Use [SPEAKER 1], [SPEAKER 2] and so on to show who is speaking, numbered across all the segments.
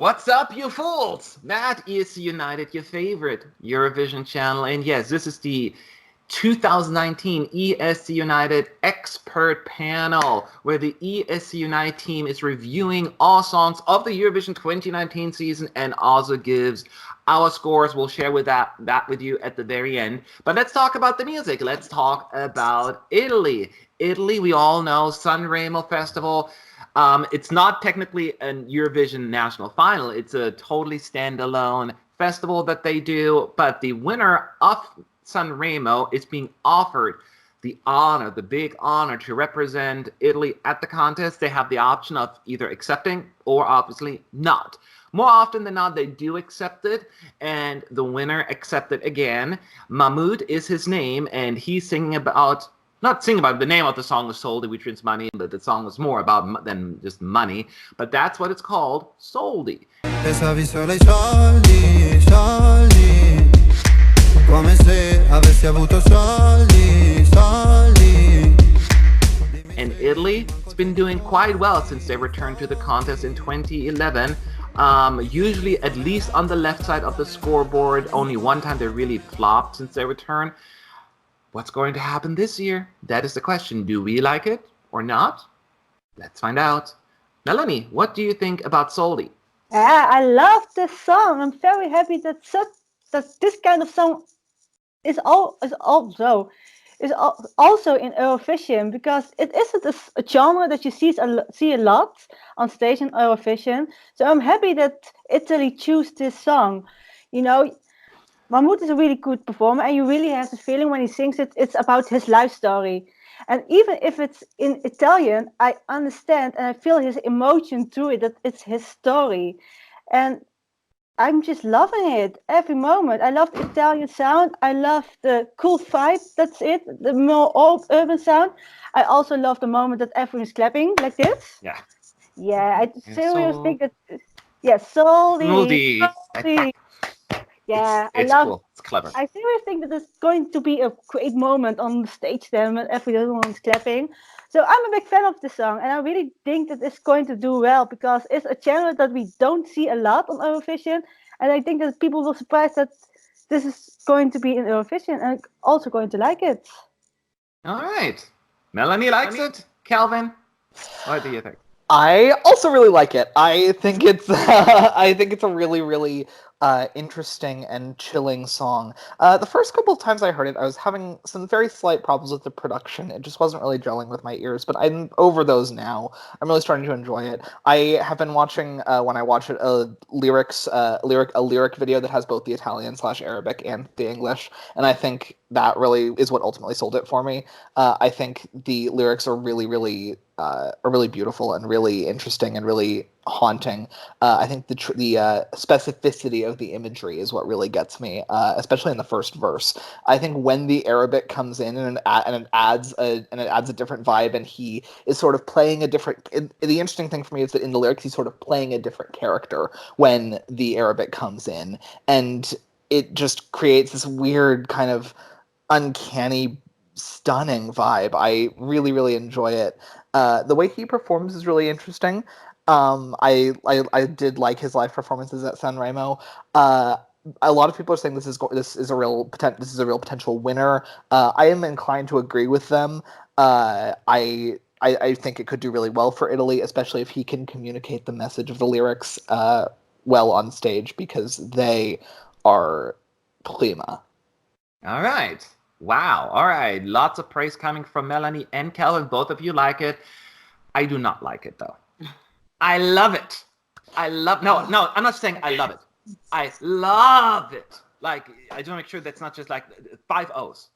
[SPEAKER 1] What's up, you fools? Matt, ESC United, your favorite Eurovision channel. And yes, this is the 2019 ESC United expert panel, where the ESC United team is reviewing all songs of the Eurovision 2019 season and also gives our scores. We'll share that with you at the very end. But let's talk about the music. Let's talk about Italy. Italy, we all know, Sanremo Festival. It's not technically a Eurovision national final. It's a totally standalone festival that they do. But the winner of Sanremo is being offered the honor, the big honor to represent Italy at the contest. They have the option of either accepting or obviously not. More often than not, they do accept it, and the winner accepted again. Mahmood is his name, and he's not singing about, the name of the song was Soldi, which means money, but the song was more about than just money. But that's what it's called, Soldi. And Italy has been doing quite well since they returned to the contest in 2011. Usually at least on the left side of the scoreboard. Only one time they really flopped since their return. What's going to happen this year? That is the question. Do we like it or not? Let's find out. Melanie, what do you think about Soldi?
[SPEAKER 2] Yeah, I love this song. I'm very happy that this kind of song is also in Eurovision, because it isn't a genre that you see a lot on stage in Eurovision. So I'm happy that Italy chose this song. You know, Mahmood is a really good performer, and you really have the feeling when he sings it, it's about his life story. And even if it's in Italian, I understand and I feel his emotion through it, that it's his story. And I'm just loving it every moment. I love the Italian sound. I love the cool vibe. That's it. The more urban sound. I also love the moment that everyone is clapping like this.
[SPEAKER 1] Yeah.
[SPEAKER 2] Yeah, I seriously think that. Yeah, Soldi. Yeah,
[SPEAKER 1] it's cool. It's clever.
[SPEAKER 2] I seriously think that it's going to be a great moment on the stage then when everyone's clapping. So I'm a big fan of the song, and I really think that it's going to do well, because it's a genre that we don't see a lot on Eurovision, and I think that people will be surprised that this is going to be in Eurovision and also going to like it.
[SPEAKER 1] All right. Melanie likes it. Calvin, what do you think?
[SPEAKER 3] I also really like it. I think it's a really, really interesting and chilling song. The first couple of times I heard it, I was having some very slight problems with the production. It just wasn't really gelling with my ears, but I'm over those now. I'm really starting to enjoy it. I have been watching, when I watch it, a lyric video that has both the Italian/Arabic and the English, and I think that really is what ultimately sold it for me. I think the lyrics are really, really beautiful and really interesting and really haunting. I think the specificity of the imagery is what really gets me, especially in the first verse. I think when the Arabic comes in and it adds a different vibe, and he is sort of playing a different. The interesting thing for me is that in the lyrics he's sort of playing a different character when the Arabic comes in, and it just creates this weird kind of uncanny, stunning vibe. I really, really enjoy it. The way he performs is really interesting. I did like his live performances at Sanremo. A lot of people are saying this is a real potential winner. I am inclined to agree with them. I think it could do really well for Italy, especially if he can communicate the message of the lyrics well on stage, because they are prima.
[SPEAKER 1] All right. Wow. All right. Lots of praise coming from Melanie and Calvin. Both of you like it. I do not like it, though. I love it. No, I'm not saying I love it. I love it. Like, I just want to make sure that's not just like 5 O's.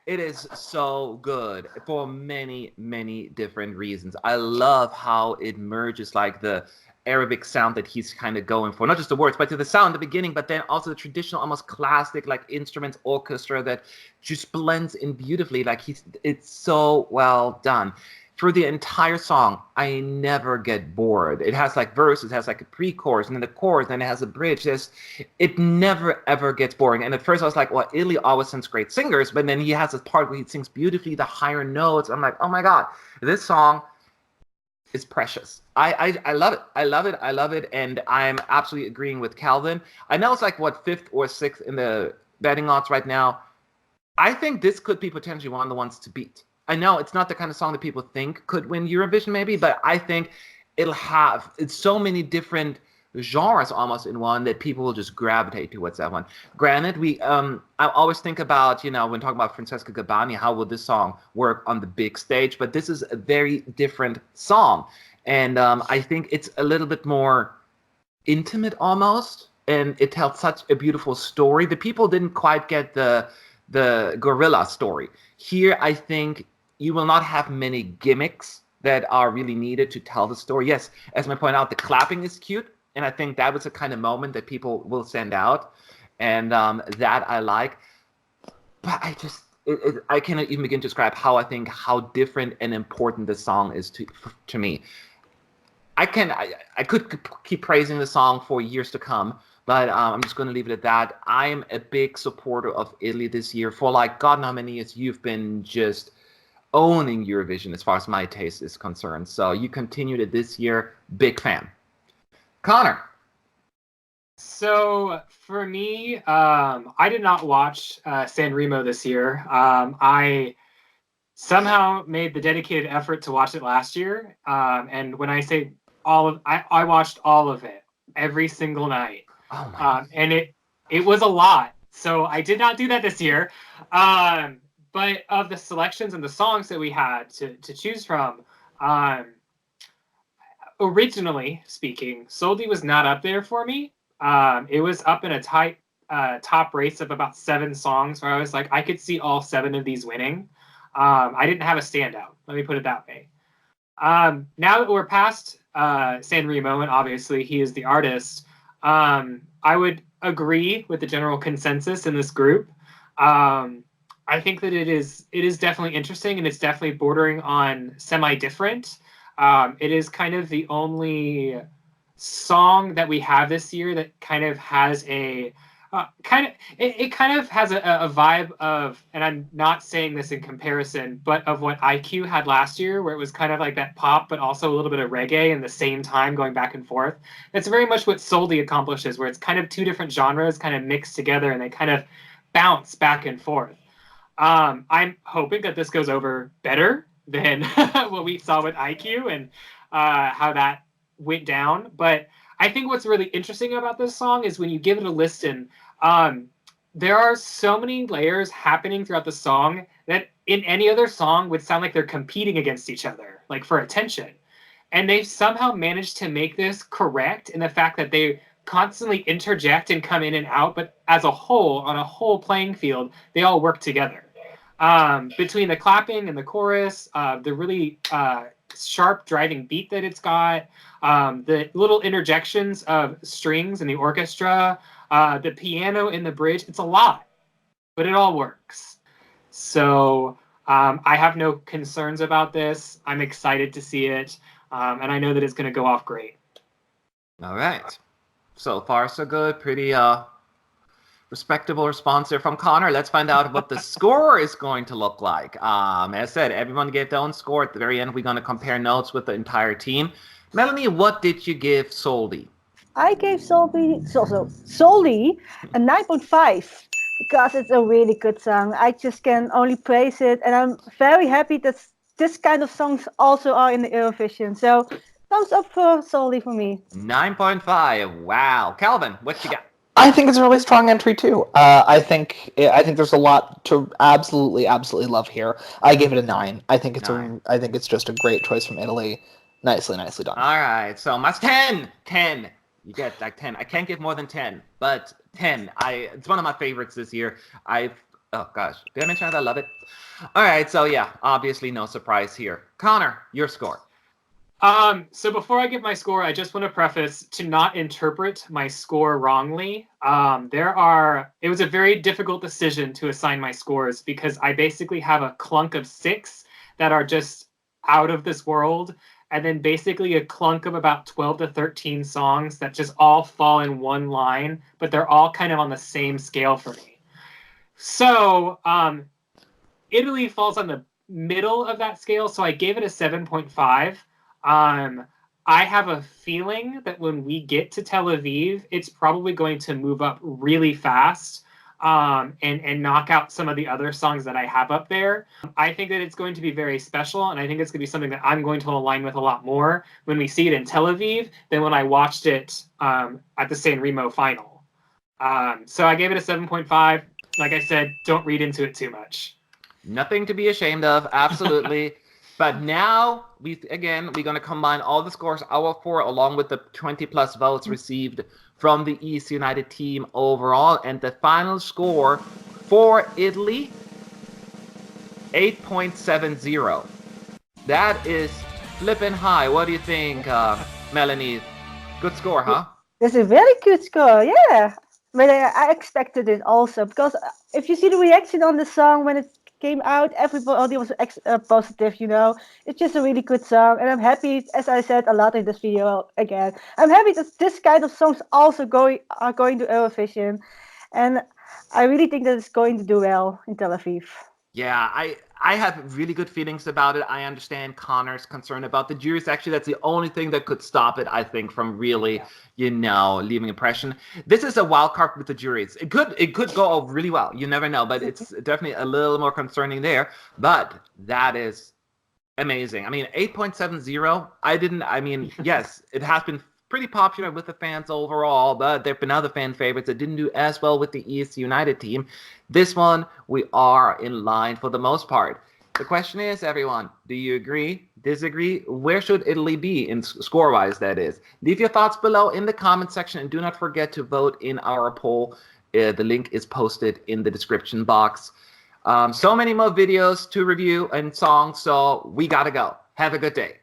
[SPEAKER 1] It is so good for many, many different reasons. I love how it merges like the Arabic sound that he's kind of going for, not just the words, but to the sound at the beginning, but then also the traditional, almost classic, like instruments, orchestra that just blends in beautifully. Like it's so well done. Through the entire song, I never get bored. It has like verses, it has like a pre-chorus, and then the chorus, and it has a bridge. It never ever gets boring. And at first I was like, well, Italy always sends great singers, but then he has this part where he sings beautifully the higher notes. I'm like, oh my God, this song is precious. I love it. I love it. I love it. And I'm absolutely agreeing with Calvin. I know it's like, what, 5th or 6th in the betting odds right now. I think this could be potentially one of the ones to beat. I know it's not the kind of song that people think could win Eurovision maybe, but I think it's so many different genres almost in one that people will just gravitate towards that one. Granted, I always think about, when talking about Francesca Gabbani, how will this song work on the big stage? But this is a very different song. And I think it's a little bit more intimate almost. And it tells such a beautiful story. The people didn't quite get the gorilla story. Here, I think you will not have many gimmicks that are really needed to tell the story. Yes, as I point out, the clapping is cute, and I think that was the kind of moment that people will send out, and that I like. But I cannot even begin to describe how different and important this song is to me. I could keep praising the song for years to come, but I'm just going to leave it at that. I'm a big supporter of Italy this year. For like God knows how many years, you've been just owning Eurovision as far as my taste is concerned. So you continued it this year. Big fan. Connor.
[SPEAKER 4] So for me, I did not watch Sanremo this year. I somehow made the dedicated effort to watch it last year. And when I say I watched all of it every single night.
[SPEAKER 1] Oh my
[SPEAKER 4] and it was a lot. So I did not do that this year. But of the selections and the songs that we had to choose from, originally speaking, Soldi was not up there for me. It was up in a tight top race of about 7 songs where I was like, I could see all 7 of these winning. I didn't have a standout. Let me put it that way. Now that we're past Sanremo, and obviously he is the artist, I would agree with the general consensus in this group. I think that it is definitely interesting, and it's definitely bordering on semi-different. It is kind of the only song that we have this year that kind of has a it kind of has a vibe of, and I'm not saying this in comparison, but of what IQ had last year, where it was kind of like that pop, but also a little bit of reggae in the same time going back and forth. That's very much what Soldi accomplishes, where it's kind of 2 different genres kind of mixed together and they kind of bounce back and forth. I'm hoping that this goes over better than what we saw with IQ and how that went down. But I think what's really interesting about this song is when you give it a listen, there are so many layers happening throughout the song that in any other song would sound like they're competing against each other, like for attention. And they've somehow managed to make this correct in the fact that they constantly interject and come in and out, but as a whole, on a whole playing field, they all work together. Between the clapping and the chorus, the really sharp driving beat that it's got, the little interjections of strings in the orchestra, the piano in the bridge, it's a lot, but it all works. So I have no concerns about this. I'm excited to see it, and I know that it's going to go off great.
[SPEAKER 1] All right. So far, so good. Pretty respectable response there from Connor. Let's find out what the score is going to look like. As I said, everyone gave their own score. At the very end, we're going to compare notes with the entire team. Melanie, what did you give Soldi?
[SPEAKER 2] I gave Soldi a 9.5 because it's a really good song. I just can only praise it, and I'm very happy that this kind of songs also are in the Eurovision. So thumbs up for Soldi for me.
[SPEAKER 1] 9.5. Wow. Calvin, what you got?
[SPEAKER 3] I think it's a really strong entry too. I think there's a lot to absolutely love here. I give it a 9. I think it's just a great choice from Italy. Nicely done.
[SPEAKER 1] All right, so my 10. You get like 10. I can't give more than 10, but 10. It's one of my favorites this year. Oh gosh, did I mention that I love it? All right, so yeah, obviously no surprise here. Connor, your score.
[SPEAKER 4] So before I give my score, I just want to preface to not interpret my score wrongly. It was a very difficult decision to assign my scores because I basically have a clunk of 6 that are just out of this world, and then basically a clunk of about 12 to 13 songs that just all fall in one line, but they're all kind of on the same scale for me. So Italy falls on the middle of that scale, so I gave it a 7.5. I have a feeling that when we get to Tel Aviv, it's probably going to move up really fast and knock out some of the other songs that I have up there. I think that it's going to be very special, and I think it's going to be something that I'm going to align with a lot more when we see it in Tel Aviv than when I watched it at the Sanremo final. So I gave it a 7.5. Like I said, don't read into it too much.
[SPEAKER 1] Nothing to be ashamed of, absolutely. But now, we're going to combine all the scores, our 4, along with the 20-plus votes received from the ESC United team overall. And the final score for Italy, 8.70. That is flipping high. What do you think, Melanie? Good score, huh?
[SPEAKER 2] That's a very good score, yeah. But I expected it also, because if you see the reaction on the song when it came out, everybody was positive, you know. It's just a really good song, and I'm happy, as I said a lot in this video again, I'm happy that this kind of songs also are going to Eurovision, and I really think that it's going to do well in Tel Aviv.
[SPEAKER 1] Yeah, I have really good feelings about it. I understand Connor's concern about the juries. Actually, that's the only thing that could stop it, I think, from really, leaving impression. This is a wild card with the juries. It could go really well. You never know, but it's definitely a little more concerning there. But that is amazing. I mean, 8.70. Yes, it has been pretty popular with the fans overall, but there have been other fan favorites that didn't do as well with the ESC United team. This one, we are in line for the most part. The question is, everyone, do you agree, disagree? Where should Italy be in score-wise, that is? Leave your thoughts below in the comment section, and do not forget to vote in our poll. The link is posted in the description box. So many more videos to review and songs, so we gotta go. Have a good day.